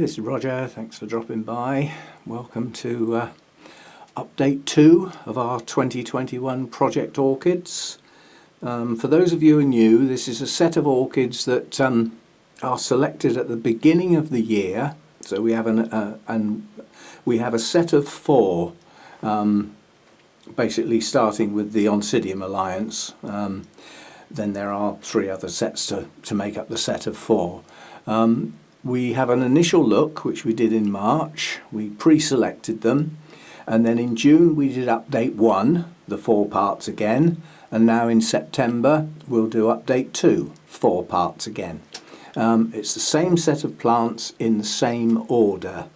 this is Roger, thanks for dropping by. Welcome to update 2 of our 2021 Project Orchids. For those of you who are new, this is a set of orchids that are selected at the beginning of the year. So we have a set of 4, basically starting with the Oncidium Alliance. Then there are 3 other sets to make up the set of 4. We have an initial look, which we did in March. We pre-selected them, and then in June we did update 1, the 4 parts again, and now in September we'll do update 2, 4 parts again. It's the same set of plants in the same order,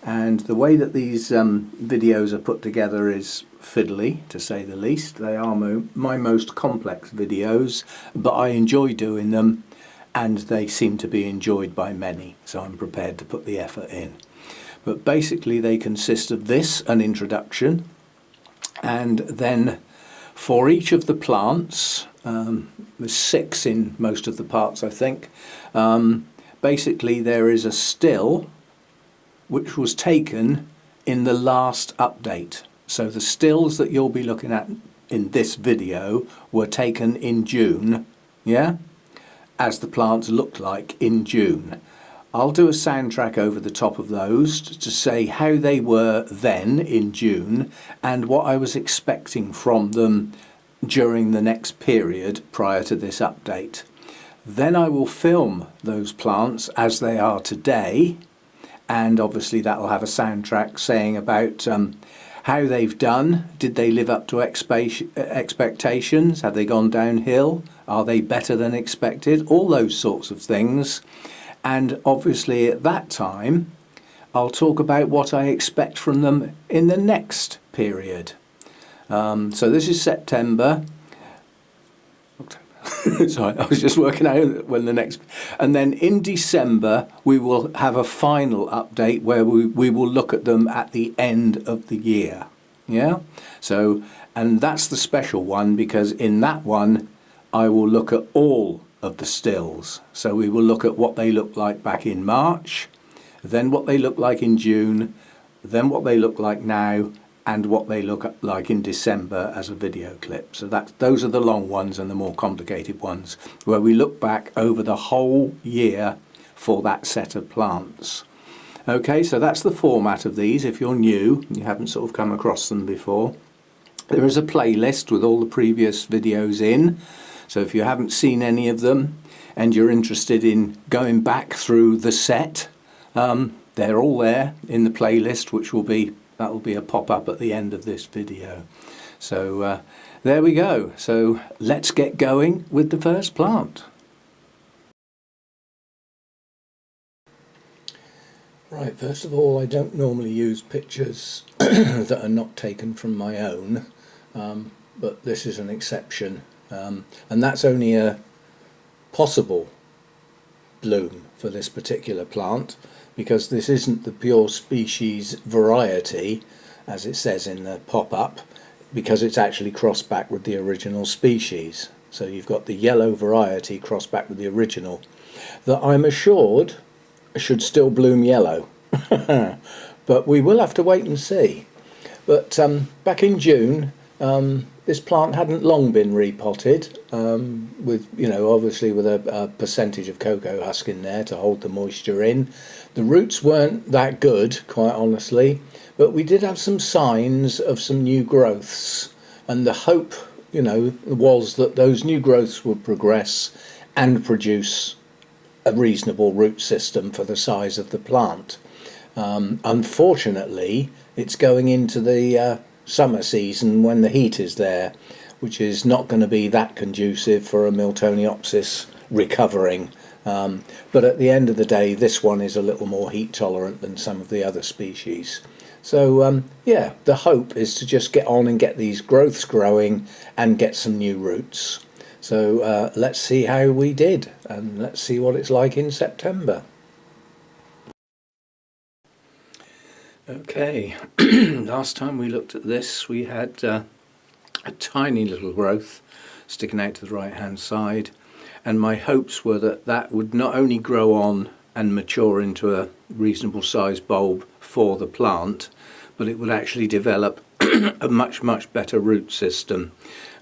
and the way that these videos are put together is fiddly, to say the least. They are my most complex videos, but I enjoy doing them, and they seem to be enjoyed by many, so I'm prepared to put the effort in. But basically they consist of this, an introduction, and then for each of the plants, there's 6 in most of the parts I think, basically there is a still which was taken in the last update. So the stills that you'll be looking at in this video were taken in June, yeah? As the plants looked like in June. I'll do a soundtrack over the top of those to say how they were then in June and what I was expecting from them during the next period prior to this update. Then I will film those plants as they are today, and obviously that will have a soundtrack saying about how they've done. Did they live up to expectations? Have they gone downhill? Are they better than expected? All those sorts of things. And obviously at that time I'll talk about what I expect from them in the next period. So this is September. Sorry, I was just working out when the next, and then in December we will have a final update where we will look at them at the end of the year. Yeah, so, and that's the special one, because in that one I will look at all of the stills. So we will look at what they look like back in March, then what they look like in June, then what they look like now, and what they look like in December as a video clip. So those are the long ones and the more complicated ones, where we look back over the whole year for that set of plants. Okay, so that's the format of these. If you're new, you haven't sort of come across them before, there is a playlist with all the previous videos in. So if you haven't seen any of them and you're interested in going back through the set, they're all there in the playlist, which will be a pop-up at the end of this video. So there we go. So let's get going with the first plant. Right, first of all, I don't normally use pictures that are not taken from my own, but this is an exception. And that's only a possible bloom for this particular plant, because this isn't the pure species variety as it says in the pop-up, because it's actually crossed back with the original species. So you've got the yellow variety crossed back with the original, that I'm assured should still bloom yellow. But we will have to wait and see. But back in June, this plant hadn't long been repotted, with, you know, obviously with a percentage of cocoa husk in there to hold the moisture in. The roots weren't that good, quite honestly, but we did have some signs of some new growths, and the hope, you know, was that those new growths would progress and produce a reasonable root system for the size of the plant. Unfortunately, it's going into the summer season when the heat is there, which is not going to be that conducive for a Miltoniopsis recovering. But at the end of the day, this one is a little more heat tolerant than some of the other species. So yeah, the hope is to just get on and get these growths growing and get some new roots. So let's see how we did, and let's see what it's like in September. Okay, last time we looked at this we had a tiny little growth sticking out to the right hand side, and my hopes were that that would not only grow on and mature into a reasonable sized bulb for the plant, but it would actually develop a much better root system.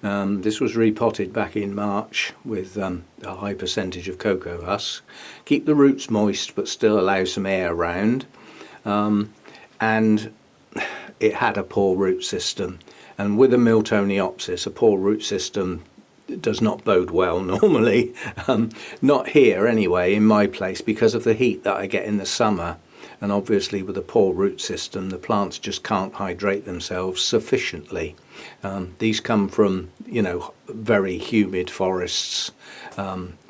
This was repotted back in March with a high percentage of cocoa husk. Keep the roots moist but still allow some air around, and it had a poor root system, and with a Miltoniopsis a poor root system does not bode well normally. Not here anyway, in my place, because of the heat that I get in the summer, and obviously with a poor root system the plants just can't hydrate themselves sufficiently. These come from, you know, very humid forests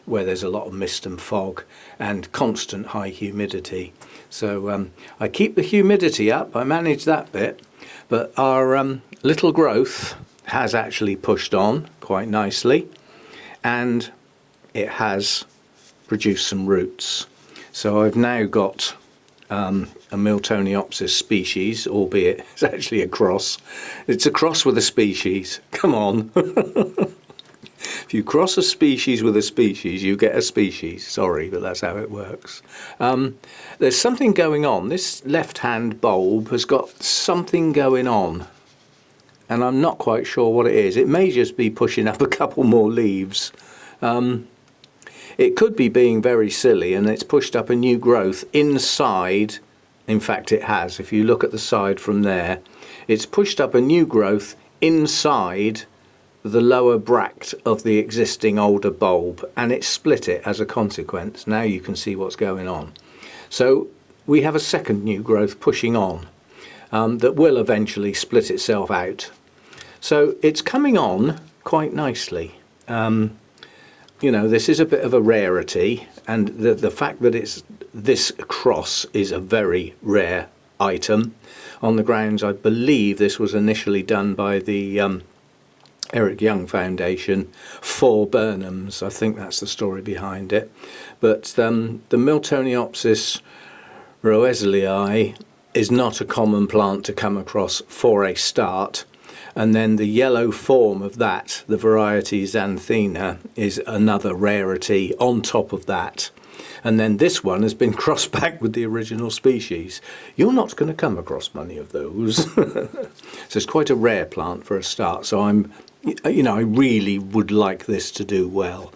where there's a lot of mist and fog and constant high humidity. So I keep the humidity up, I manage that bit, but our little growth has actually pushed on quite nicely, and it has produced some roots. So I've now got a Miltoniopsis species, albeit it's actually a cross. It's a cross with a species. Come on. If you cross a species with a species, you get a species. Sorry, but that's how it works. There's something going on. This left-hand bulb has got something going on, and I'm not quite sure what it is. It may just be pushing up a couple more leaves. It could be being very silly, and it's pushed up a new growth inside. In fact, it has. If you look at the side from there, it's pushed up a new growth inside the lower bract of the existing older bulb, and it split it as a consequence. Now you can see what's going on. So we have a second new growth pushing on that will eventually split itself out. So it's coming on quite nicely. You know, this is a bit of a rarity, and the fact that it's this cross is a very rare item, on the grounds I believe this was initially done by the Eric Young Foundation for Burnhams. I think that's the story behind it. But the Miltoniopsis roezlii is not a common plant to come across for a start. And then the yellow form of that, the variety xanthina, is another rarity on top of that. And then this one has been crossed back with the original species. You're not going to come across many of those. So it's quite a rare plant for a start. So I really would like this to do well.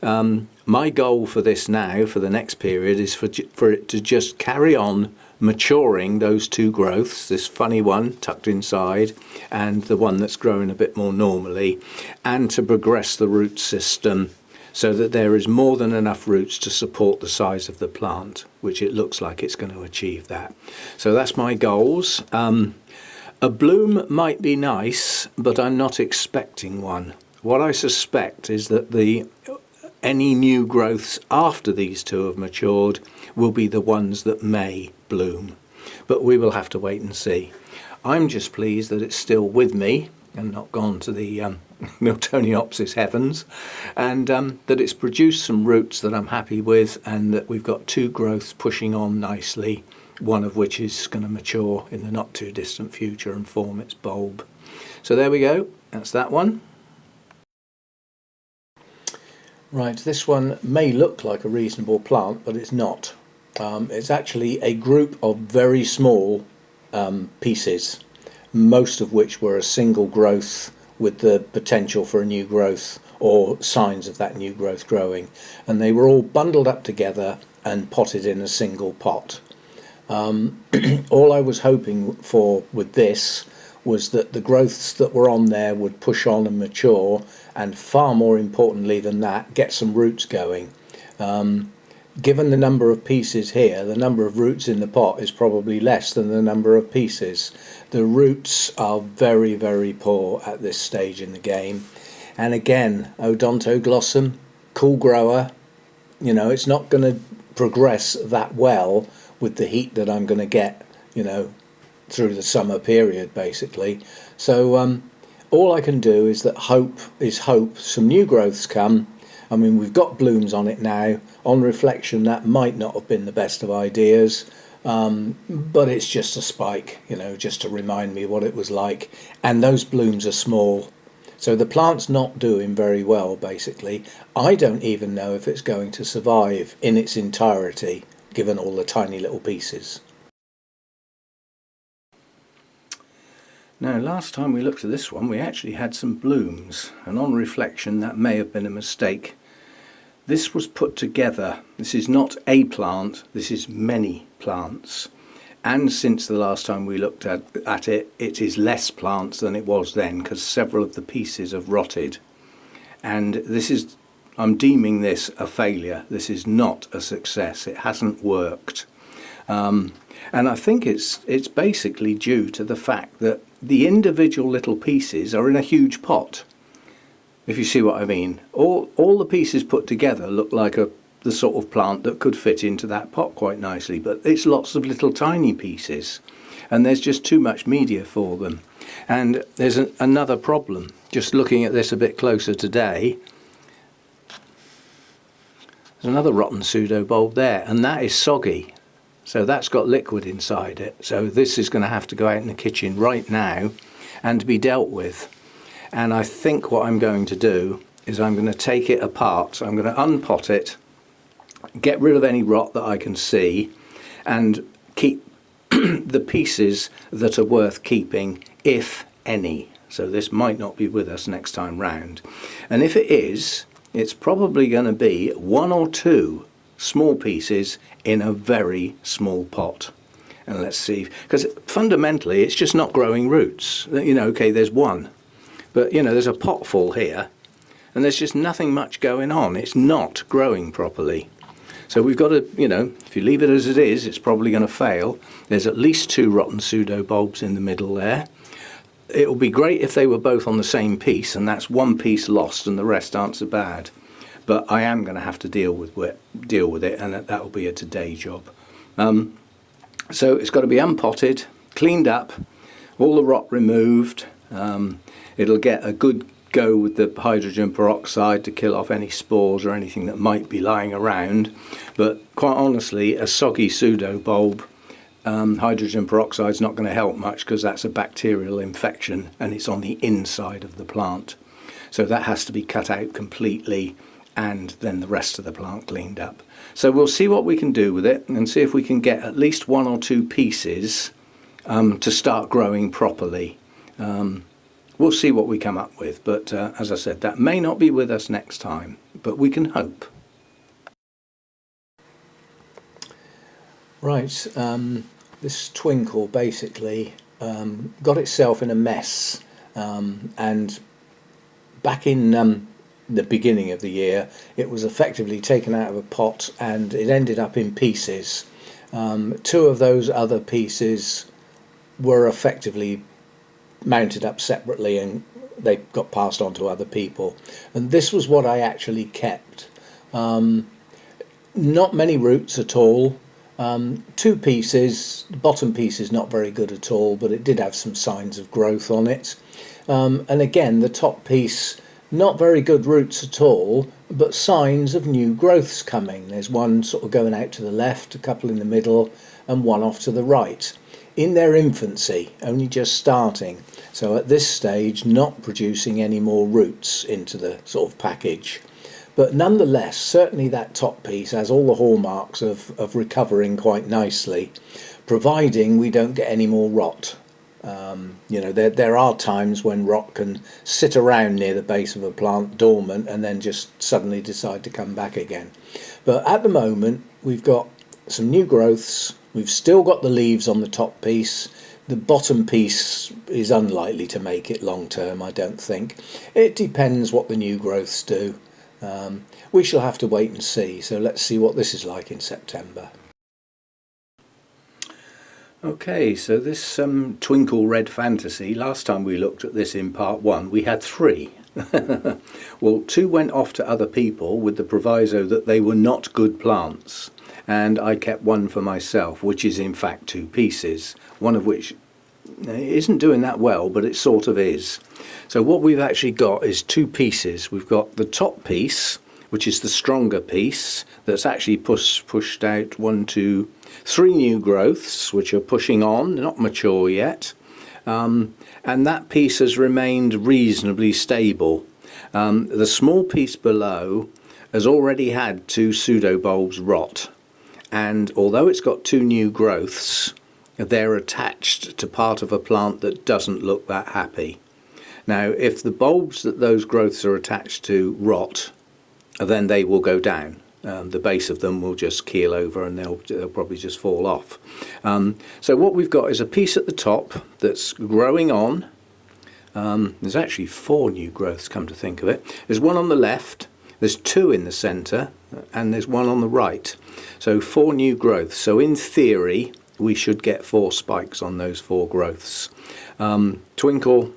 My goal for this now, for the next period, is for it to just carry on maturing those two growths, this funny one tucked inside and the one that's growing a bit more normally, and to progress the root system so that there is more than enough roots to support the size of the plant, which it looks like it's going to achieve that. So that's my goals. A bloom might be nice, but I'm not expecting one. What I suspect is that any new growths after these two have matured will be the ones that may bloom, but we will have to wait and see. I'm just pleased that it's still with me and not gone to the Miltoniopsis heavens, and that it's produced some roots that I'm happy with, and that we've got two growths pushing on nicely, one of which is going to mature in the not too distant future and form its bulb. So there we go, that's that one. Right, this one may look like a reasonable plant, but it's not. It's actually a group of very small pieces, most of which were a single growth with the potential for a new growth or signs of that new growth growing, and they were all bundled up together and potted in a single pot. All I was hoping for with this was that the growths that were on there would push on and mature, and far more importantly than that, get some roots going. Given the number of pieces here, the number of roots in the pot is probably less than the number of pieces. The roots are very, very poor at this stage in the game. And again, Odontoglossum, cool grower, you know, it's not going to progress that well with the heat that I'm going to get, you know, through the summer period basically. So all I can do is hope some new growths come. I mean, we've got blooms on it now. On reflection, that might not have been the best of ideas, but it's just a spike, you know, just to remind me what it was like. And those blooms are small, so the plant's not doing very well basically. I don't even know if it's going to survive in its entirety given all the tiny little pieces. Now, last time we looked at this one, we actually had some blooms, and on reflection that may have been a mistake. This was put together. This is not a plant, this is many plants. And since the last time we looked at it, it is less plants than it was then, because several of the pieces have rotted. And this is, I'm deeming this a failure. This is not a success. It hasn't worked. And I think it's basically due to the fact that the individual little pieces are in a huge pot, if you see what I mean. All the pieces put together look like the sort of plant that could fit into that pot quite nicely, but it's lots of little tiny pieces, and there's just too much media for them. And there's another problem. Just looking at this a bit closer today, there's another rotten pseudobulb there, and that is soggy. So that's got liquid inside it. So this is going to have to go out in the kitchen right now and be dealt with. And I think what I'm going to do is I'm going to take it apart. So I'm going to unpot it, get rid of any rot that I can see, and keep the pieces that are worth keeping, if any. So this might not be with us next time round. And if it is, it's probably going to be one or two small pieces in a very small pot. And let's see, because fundamentally it's just not growing roots. You know, okay, there's one, but you know, there's a pot full here and there's just nothing much going on. It's not growing properly. So we've got to, you know, if you leave it as it is, it's probably going to fail. There's at least two rotten pseudobulbs in the middle there. It would be great if they were both on the same piece, and that's one piece lost and the rest aren't so bad. But I am going to have to deal with it, and that will be a today job. So it's got to be unpotted, cleaned up, all the rot removed. It'll get a good go with the hydrogen peroxide to kill off any spores or anything that might be lying around. But quite honestly, a soggy pseudobulb, hydrogen peroxide is not going to help much, because that's a bacterial infection and it's on the inside of the plant. So that has to be cut out completely, and then the rest of the plant cleaned up. So we'll see what we can do with it and see if we can get at least one or two pieces to start growing properly. We'll see what we come up with, but as I said, that may not be with us next time, but we can hope. Right, this Twinkle basically got itself in a mess, and back in the beginning of the year it was effectively taken out of a pot and it ended up in pieces. Two of those other pieces were effectively mounted up separately and they got passed on to other people, and this was what I actually kept. Not many roots at all. Two pieces, the bottom piece is not very good at all, but it did have some signs of growth on it. And again, the top piece, not very good roots at all, but signs of new growths coming. There's one sort of going out to the left, a couple in the middle, and one off to the right. In their infancy, only just starting. So at this stage, not producing any more roots into the sort of package. But nonetheless, certainly that top piece has all the hallmarks of recovering quite nicely, providing we don't get any more rot. You know, there are times when rot can sit around near the base of a plant dormant and then just suddenly decide to come back again. But at the moment, we've got some new growths. We've still got the leaves on the top piece. The bottom piece is unlikely to make it long term, I don't think. It depends what the new growths do. We shall have to wait and see. So let's see what this is like in September. Okay, so this Twinkle Red Fantasy, last time we looked at this in part one, we had three. Well, two went off to other people with the proviso that they were not good plants, and I kept one for myself, which is in fact two pieces, one of which isn't doing that well, but it sort of is. So what we've actually got is two pieces. We've got the top piece, which is the stronger piece, that's actually pushed out 1, 2, 3 new growths, which are pushing on, not mature yet. And that piece has remained reasonably stable. The small piece below has already had 2 pseudobulbs rot, and although it's got 2 new growths, they're attached to part of a plant that doesn't look that happy. Now, if the bulbs that those growths are attached to rot, then they will go down. The base of them will just keel over and they'll probably just fall off. So what we've got is a piece at the top that's growing on. There's actually 4 new growths, come to think of it. There's one on the left, there's 2 in the centre, and there's one on the right. So 4 new growths. So in theory, we should get 4 spikes on those 4 growths. Twinkle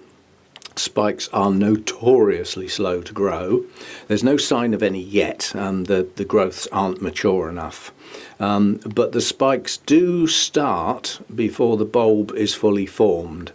spikes are notoriously slow to grow. There's no sign of any yet. The growths aren't mature enough. But the spikes do start before the bulb is fully formed.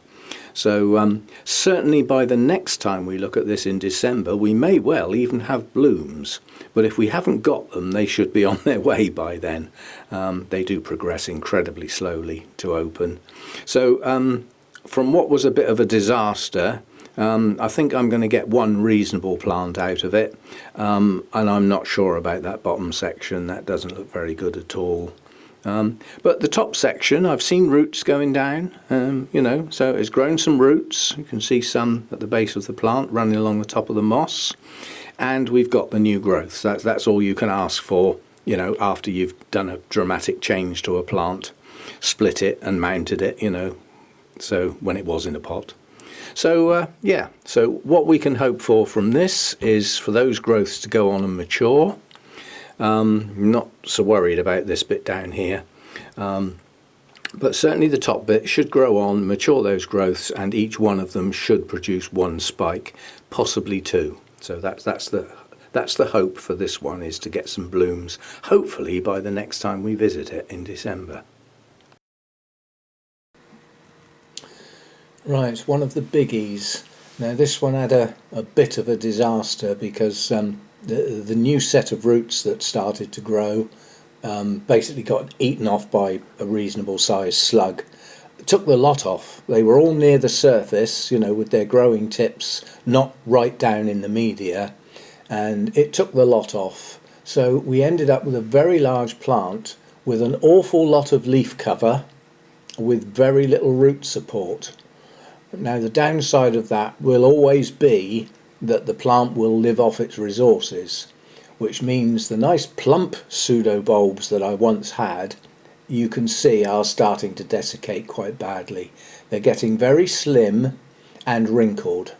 So certainly by the next time we look at this in December, we may well even have blooms. But if we haven't got them, they should be on their way by then. They do progress incredibly slowly to open. So from what was a bit of a disaster, I think I'm going to get one reasonable plant out of it. And I'm not sure about that bottom section. That doesn't look very good at all. But the top section, I've seen roots going down, so it's grown some roots. You can see some at the base of the plant running along the top of the moss. And we've got the new growths. That's all you can ask for, after you've done a dramatic change to a plant, split it and mounted it, so when it was in a pot. So, so what we can hope for from this is for those growths to go on and mature. Not so worried about this bit down here, but certainly the top bit should grow on, mature those growths, and each one of them should produce 1 spike, possibly 2. So that's the hope for this one, is to get some blooms, hopefully by the next time we visit it in December. Right, one of the biggies. Now this one had a bit of a disaster because the new set of roots that started to grow basically got eaten off by a reasonable sized slug. It took the lot off. They were all near the surface, with their growing tips not right down in the media, and it took the lot off. So we ended up with a very large plant with an awful lot of leaf cover with very little root support. Now the downside of that will always be that the plant will live off its resources, which means the nice plump pseudo bulbs that I once had, you can see, are starting to desiccate quite badly. They're getting very slim and wrinkled.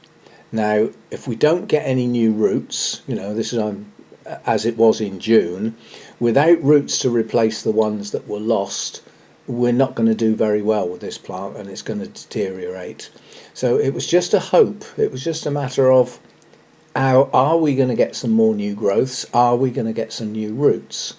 Now if we don't get any new roots, this is as it was in June, without roots to replace the ones that were lost, we're not going to do very well with this plant and it's going to deteriorate. So it was just a hope. It was just a matter of, are we going to get some more new growths? Are we going to get some new roots?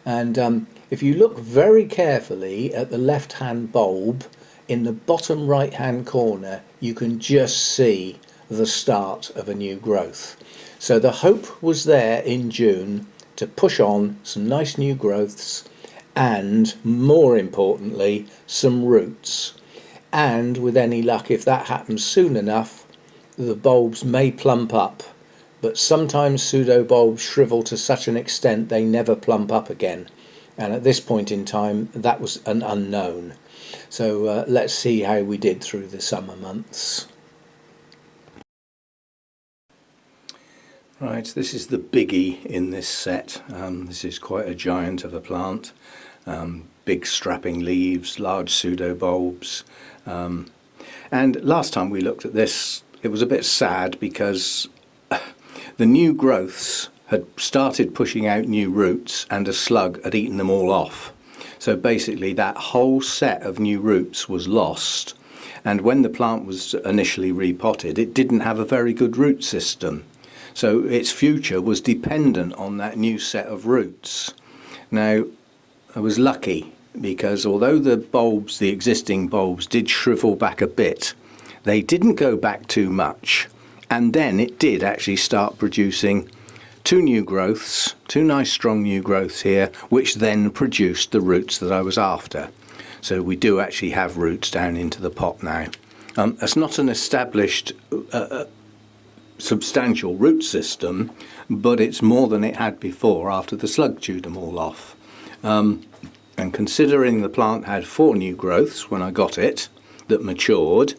And if you look very carefully at the left hand bulb, in the bottom right hand corner you can just see the start of a new growth. So the hope was there in June to push on some nice new growths and, more importantly, some roots. And with any luck, if that happens soon enough, the bulbs may plump up. But sometimes pseudo bulbs shrivel to such an extent they never plump up again. And at this point in time, that was an unknown. So let's see how we did through the summer months. Right, this is the biggie in this set. This is quite a giant of a plant. Big strapping leaves, large pseudo bulbs. And last time we looked at this, it was a bit sad because the new growths had started pushing out new roots and a slug had eaten them all off. So basically that whole set of new roots was lost, and when the plant was initially repotted, it didn't have a very good root system. So its future was dependent on that new set of roots. Now, I was lucky because although the existing bulbs did shrivel back a bit, they didn't go back too much. And then it did actually start producing 2 new growths, 2 nice strong new growths here, which then produced the roots that I was after. So we do actually have roots down into the pot now. It's not an established substantial root system, but it's more than it had before after the slug chewed them all off. And considering the plant had 4 new growths when I got it that matured,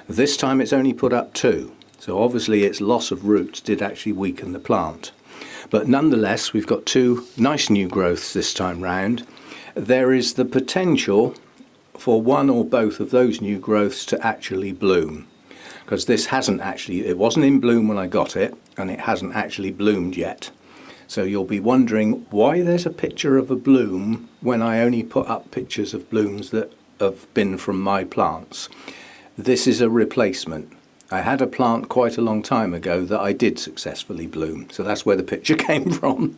this time it's only put up 2. So obviously its loss of roots did actually weaken the plant. But nonetheless, we've got 2 nice new growths this time round. There is the potential for one or both of those new growths to actually bloom, because this hasn't actually, it wasn't in bloom when I got it, and it hasn't actually bloomed yet. So you'll be wondering why there's a picture of a bloom when I only put up pictures of blooms that have been from my plants. This is a replacement. I had a plant quite a long time ago that I did successfully bloom, so that's where the picture came from.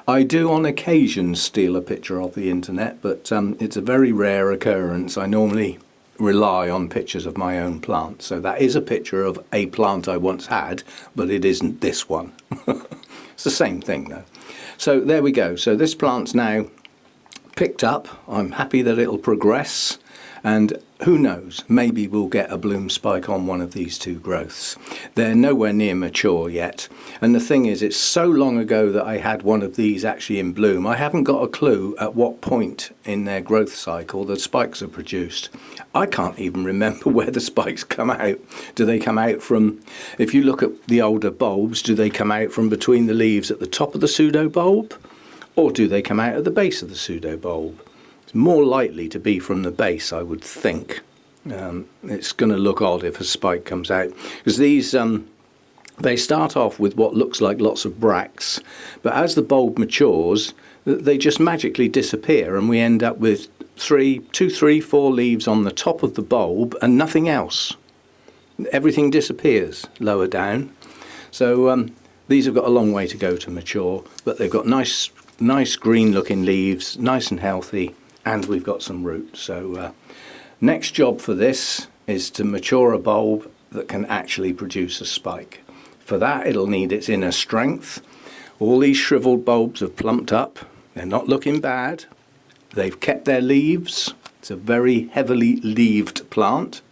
I do on occasion steal a picture off the internet, but it's a very rare occurrence. I normally rely on pictures of my own plants. So that is a picture of a plant I once had, but it isn't this one. It's the same thing though. So there we go. So this plant's now picked up. I'm happy that it'll progress, and who knows, maybe we'll get a bloom spike on one of these 2 growths. They're nowhere near mature yet, and the thing is, it's so long ago that I had one of these actually in bloom, I haven't got a clue at what point in their growth cycle the spikes are produced. I can't even remember where the spikes come out. Do they come out from, if you look at the older bulbs, do they come out from between the leaves at the top of the pseudobulb, or do they come out at the base of the pseudobulb? It's more likely to be from the base, I would think. It's going to look odd if a spike comes out, because these they start off with what looks like lots of bracts, but as the bulb matures, they just magically disappear, and we end up with 2, 3, 4 leaves on the top of the bulb and nothing else. Everything disappears lower down. So these have got a long way to go to mature, but they've got nice green looking leaves, nice and healthy, and we've got some roots. So next job for this is to mature a bulb that can actually produce a spike. For that, it'll need its inner strength. All these shriveled bulbs have plumped up. They're not looking bad. They've kept their leaves. It's a very heavily leaved plant,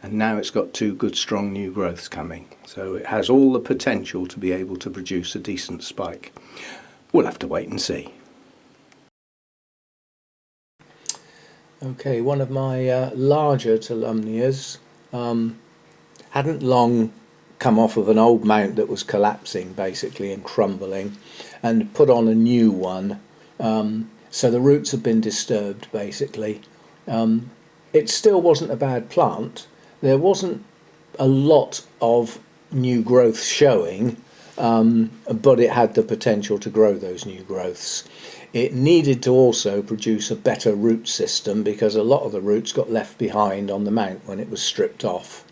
and now it's got 2 good strong new growths coming. So it has all the potential to be able to produce a decent spike. We'll have to wait and see. Okay, one of my larger Tolumnias hadn't long come off of an old mount that was collapsing basically and crumbling, and put on a new one. So the roots have been disturbed basically. It still wasn't a bad plant. There wasn't a lot of new growth showing, but it had the potential to grow those new growths. It needed to also produce a better root system, because a lot of the roots got left behind on the mount when it was stripped off,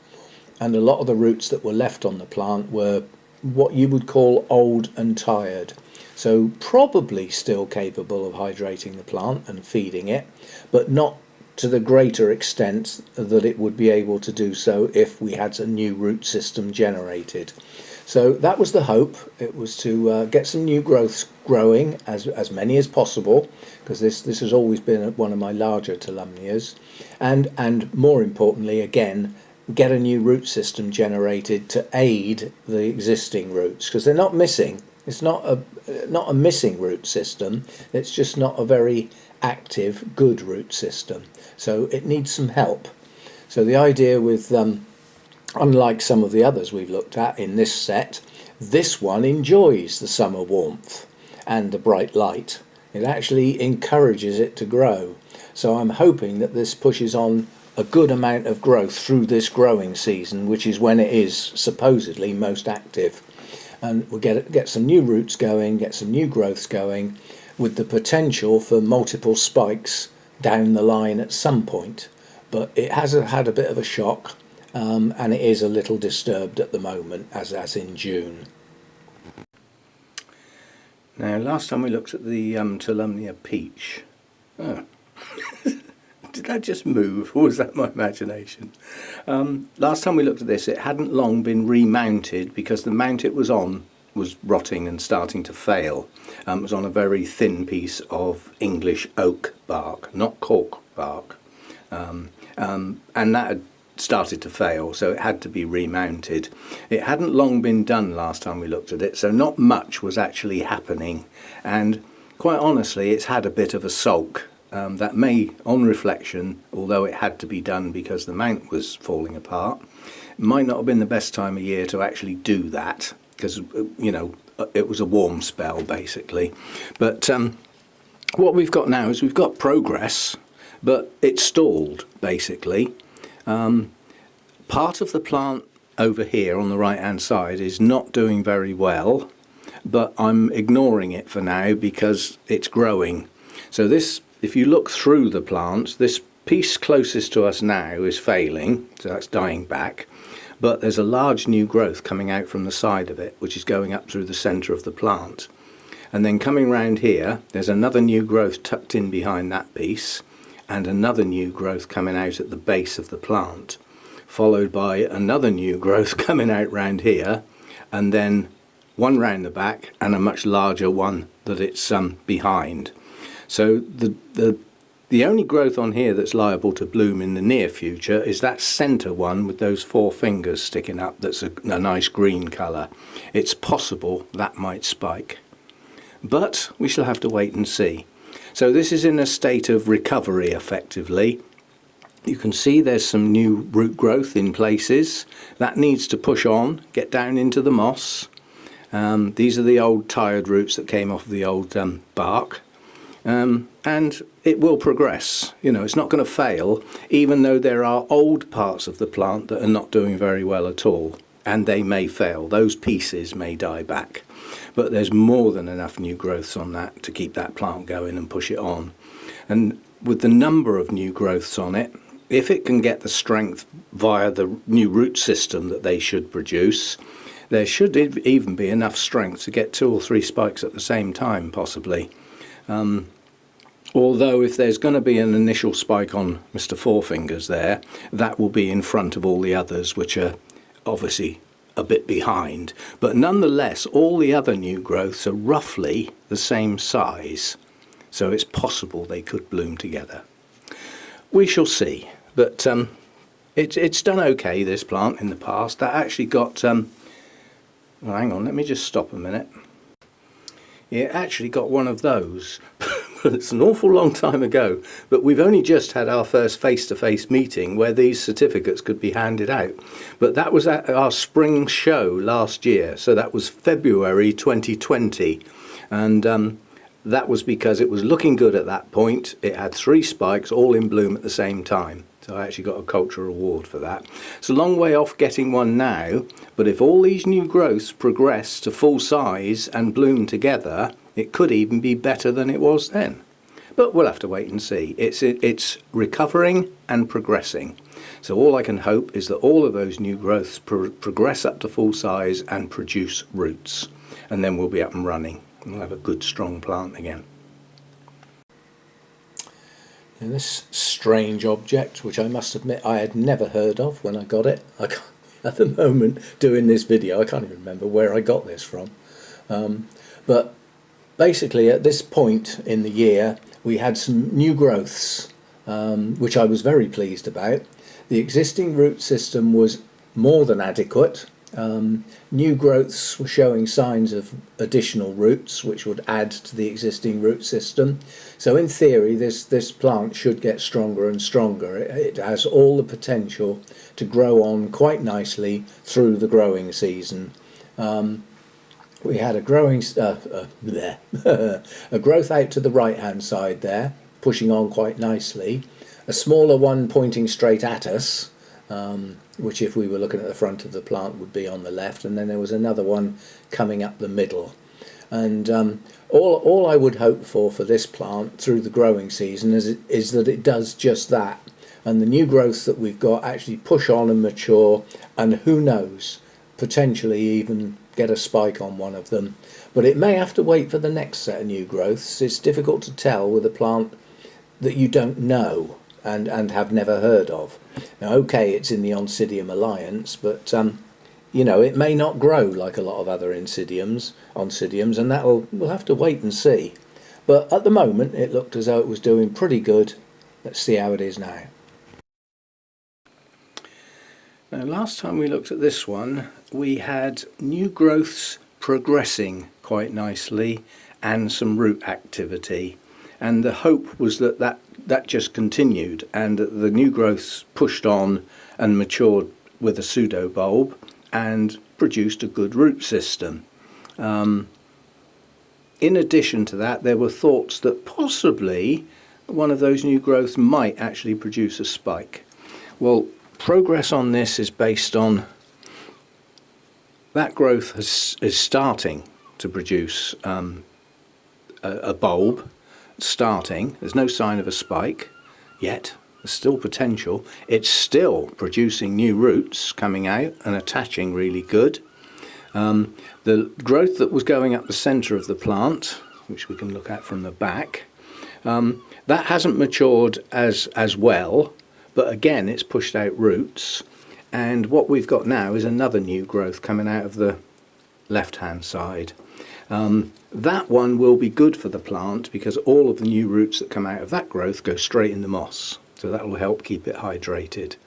and a lot of the roots that were left on the plant were what you would call old and tired. So probably still capable of hydrating the plant and feeding it, but not to the greater extent that it would be able to do so if we had a new root system generated. So that was the hope. It was to get some new growths growing, as many as possible, because this has always been one of my larger Tolumnias, and more importantly, again, get a new root system generated to aid the existing roots, because they're not missing. It's not a missing root system. It's just not a very active, good root system. So it needs some help. So the idea with unlike some of the others we've looked at in this set, this one enjoys the summer warmth and the bright light. It actually encourages it to grow. So I'm hoping that this pushes on a good amount of growth through this growing season, which is when it is supposedly most active. And we'll get some new roots going, get some new growths going, with the potential for multiple spikes down the line at some point. But it has had a bit of a shock. And it is a little disturbed at the moment, as in June. Now, last time we looked at the Tolumnia Peach. Oh. Did that just move, or was that my imagination? Last time we looked at this, it hadn't long been remounted because the mount it was on was rotting and starting to fail. It was on a very thin piece of English oak bark, not cork bark. And that had started to fail, so it had to be remounted. It hadn't long been done last time we looked at it, so not much was actually happening, and quite honestly, it's had a bit of a sulk. That may, on reflection, although it had to be done because the mount was falling apart, it might not have been the best time of year to actually do that, because, you know, it was a warm spell basically. But what we've got now is we've got progress, but it's stalled basically. Part of the plant over here on the right hand side is not doing very well, but I'm ignoring it for now because it's growing. So this, if you look through the plants, this piece closest to us now is failing, so that's dying back, but there's a large new growth coming out from the side of it, which is going up through the centre of the plant. And then coming round here, there's another new growth tucked in behind that piece, and another new growth coming out at the base of the plant, followed by another new growth coming out round here, and then one round the back and a much larger one that it's behind. So the only growth on here that's liable to bloom in the near future is that centre one with those 4 fingers sticking up, that's a nice green colour. It's possible that might spike, but we shall have to wait and see. So this is in a state of recovery effectively. You can see there's some new root growth in places. That needs to push on, get down into the moss. These are the old tired roots that came off the old bark. And it will progress. You know, it's not going to fail, even though there are old parts of the plant that are not doing very well at all. And they may fail. Those pieces may die back. But there's more than enough new growths on that to keep that plant going and push it on. And with the number of new growths on it, if it can get the strength via the new root system that they should produce, there should even be enough strength to get 2 or 3 spikes at the same time, possibly. Although if there's going to be an initial spike on Mr. Four Fingers there, that will be in front of all the others, which are obviously a bit behind. But nonetheless, all the other new growths are roughly the same size, so it's possible they could bloom together. We shall see. But it's done okay, this plant, in the past. That actually got, well, hang on, let me just stop a minute. It actually got one of those. It's an awful long time ago, but we've only just had our first face-to-face meeting where these certificates could be handed out. But that was at our spring show last year, so that was February 2020. And that was because it was looking good at that point. It had 3 spikes all in bloom at the same time. So I actually got a culture award for that. It's a long way off getting one now, but if all these new growths progress to full size and bloom together, it could even be better than it was then. But we'll have to wait and see. It's recovering and progressing. So all I can hope is that all of those new growths progress up to full size and produce roots. And then we'll be up and running. We'll have a good strong plant again. And this strange object, which I must admit I had never heard of when I got it. At the moment doing this video, I can't even remember where I got this from. But basically at this point in the year we had some new growths, which I was very pleased about. The existing root system was more than adequate. New growths were showing signs of additional roots which would add to the existing root system. So in theory this plant should get stronger and stronger. It has all the potential to grow on quite nicely through the growing season. We had a growing a growth out to the right hand side there, pushing on quite nicely. A smaller one pointing straight at us, which if we were looking at the front of the plant would be on the left, and then there was another one coming up the middle. And all I would hope for this plant through the growing season is that it does just that, and the new growths that we've got actually push on and mature, and who knows, potentially even get a spike on one of them. But it may have to wait for the next set of new growths. It's difficult to tell with a plant that you don't know and have never heard of. Now, okay, it's in the Oncidium alliance, but you know, it may not grow like a lot of other Oncidiums, and we'll have to wait and see. But at the moment, it looked as though it was doing pretty good. Let's see how it is now. Now, last time we looked at this one, we had new growths progressing quite nicely and some root activity. And the hope was that that just continued, and that the new growths pushed on and matured with a pseudo bulb and produced a good root system. In addition to that, there were thoughts that possibly one of those new growths might actually produce a spike. Well, progress on this is based on that growth is starting to produce a bulb. Starting. There's no sign of a spike yet. There's still potential. It's still producing new roots coming out and attaching really good. The growth that was going up the centre of the plant, which we can look at from the back, that hasn't matured as well, but again it's pushed out roots, and what we've got now is another new growth coming out of the left hand side. That one will be good for the plant because all of the new roots that come out of that growth go straight in the moss, so that will help keep it hydrated.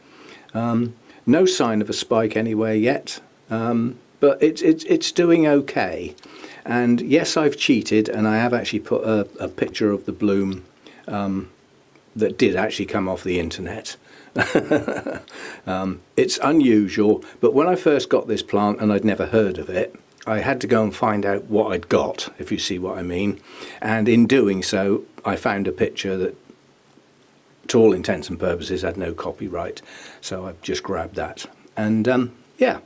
No sign of a spike anywhere yet, but it's doing okay. And yes, I've cheated, and I have actually put a picture of the bloom that did actually come off the internet. It's unusual, but when I first got this plant and I'd never heard of it, I had to go and find out what I'd got, if you see what I mean. And in doing so, I found a picture that, to all intents and purposes, had no copyright. So I've just grabbed that. And yeah,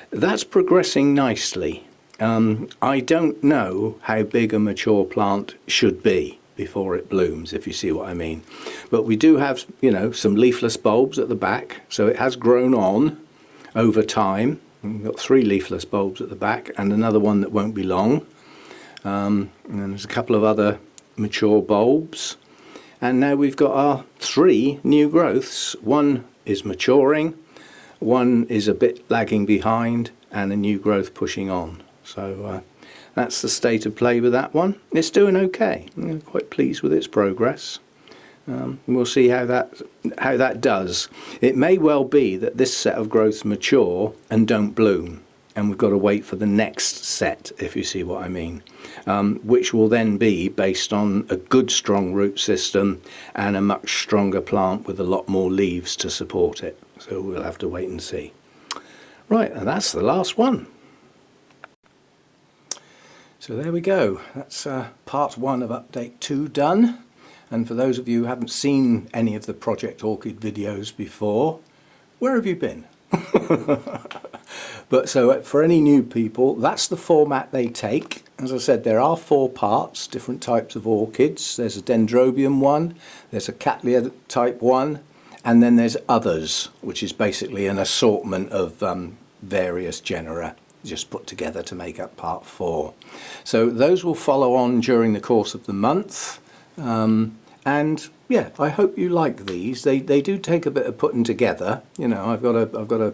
that's progressing nicely. I don't know how big a mature plant should be before it blooms, if you see what I mean. But we do have, you know, some leafless bulbs at the back, so it has grown on over time. We've got 3 leafless bulbs at the back and another one that won't be long. And then there's a couple of other mature bulbs. And now we've got our 3 new growths. One is maturing, one is a bit lagging behind, and a new growth pushing on. So that's the state of play with that one. It's doing okay. I'm quite pleased with its progress. We'll see how that does. It may well be that this set of growths mature and don't bloom, and we've got to wait for the next set, if you see what I mean, which will then be based on a good strong root system and a much stronger plant with a lot more leaves to support it. So we'll have to wait and see. Right, and that's the last one. So there we go. That's part 1 of update 2 done. And for those of you who haven't seen any of the Project Orchid videos before, where have you been? But so for any new people, that's the format they take. As I said, there are 4 parts, different types of orchids. There's a dendrobium one, there's a cattleya type one, and then there's others, which is basically an assortment of various genera just put together to make up part 4. So those will follow on during the course of the month. And yeah, I hope you like these. They do take a bit of putting together. You know, I've got to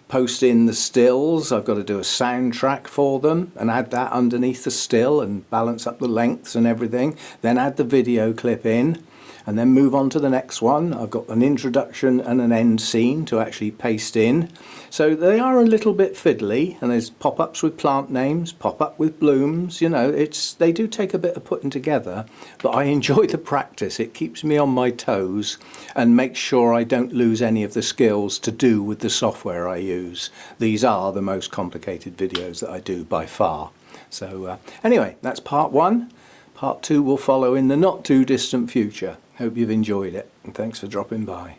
post in the stills. I've got to do a soundtrack for them and add that underneath the still and balance up the lengths and everything. Then add the video clip in, and then move on to the next one. I've got an introduction and an end scene to actually paste in. So they are a little bit fiddly, and there's pop-ups with plant names, pop-up with blooms. You know, they do take a bit of putting together, but I enjoy the practice. It keeps me on my toes and makes sure I don't lose any of the skills to do with the software I use. These are the most complicated videos that I do by far. So anyway, that's part 1. Part 2 will follow in the not too distant future. Hope you've enjoyed it, and thanks for dropping by.